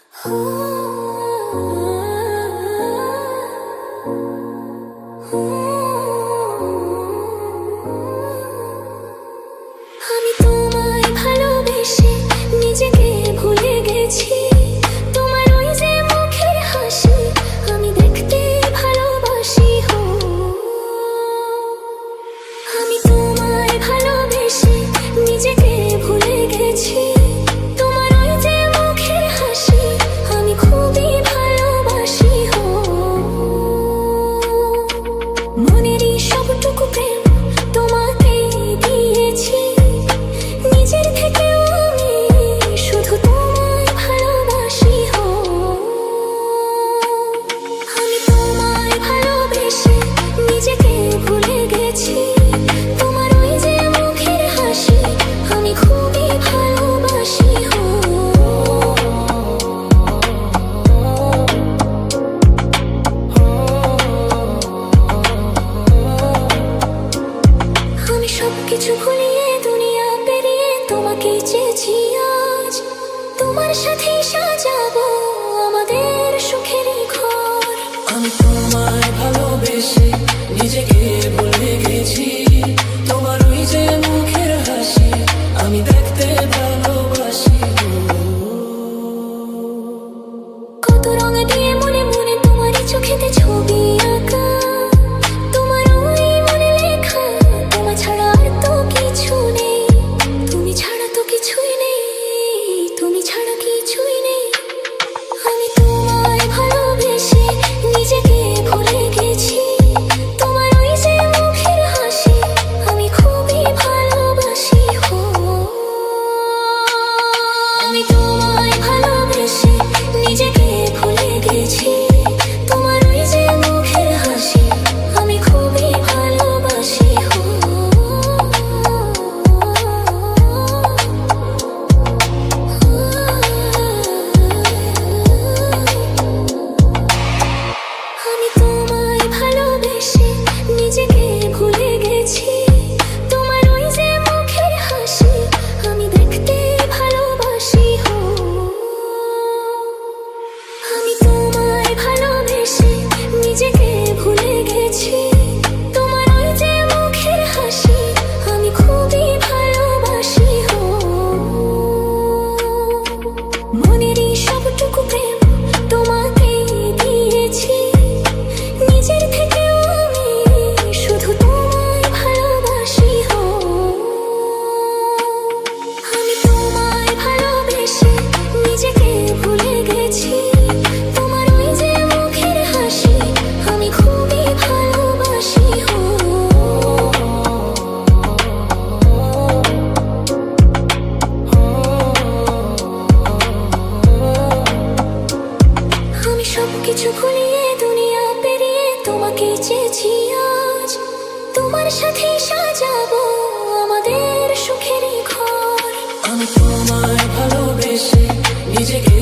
আমি তোমায় ভালোবেসে নিজেকে ভুলে গেছি। তোমার ওই যে মুখের হাসি আমি দেখতে ভালোবাসি। আমি তোমায় ভালোবেসে নিজেকে ভুলে গেছি। তোমার ওই যে মুখের হাসি আমি খুবই ভালোবাসি। মনেরই সবটুকু প্রেম তোমাকে দিয়েছি। নিজের থেকেও আমি শুধু তোমায় ভালোবাসি। আমি তোমায় ভালোবেসে নিজেকে ভুলে গেছি। তোমার ওই যে মুখের হাসি আমি খুবই ভালোবাসি। আমি সবকিছু ভুলিয়ে দুনিয়া পেরিয়ে তোমাকেই চেয়েছি আজ। তোমার সাথেই সাজাবো আমাদের সুখেরই ঘর। আমি তোমায় ভালোবেসে নিজেকে ভুলে গেছি। তোমার ওই যে মুখের হাসি আমি দেখতে ভালোবাসি। কত রঙ দিয়ে মনে মনে তোমারই চোখেতে ছবি আঁকা। তোমার ওই মনে লেখা তোমার ছাড়া আর তো কিছু নেই। তুমি ছাড়া তো কিছুই নেই, তুমি ছাড়া কিছুই নেই। আমি তোমায় ভালোবেসে নিজেকে ভুলে গেছি। তোমার ওই যে মুখের হাসি আমি খুবই ভালোবাসি। আমি তোমায় ভালোবেসে নিজেকে ভুলে গেছি। তোমার ওই যে মুখের হাসি আমি খুবই ভালোবাসি। আমি তোমায় ভালোবেসে নিজেকে ভুলে গেছি। তোমার ওই যে মুখের হাসি আমি দেখতে ভালোবাসি। আমি তোমায় ভালোবেসে নিজেকে ভুলে গেছি। তোমার ওই যে মুখের হাসি আমি খুবই ভালোবাসি। মনেরই সবটুকু প্রেম তোমাকে দিয়েছি। নিজের থেকেও আমি শুধু তোমায় ভালোবাসি। আমি তোমায় ভালোবেসে নিজেকে ভুলে গেছি। তোমার ওই যে মুখের হাসি আমি খুবই ভালোবাসি। আমি সবকিছু ভুলিয়ে দুনিয়া পেরিয়ে তোমাকেই চেয়েছি আজ। তোমার সাথেই সাজাবো আমাদের সুখেরই ঘর। আমি তোমায় ভালোবেসে নিজেকে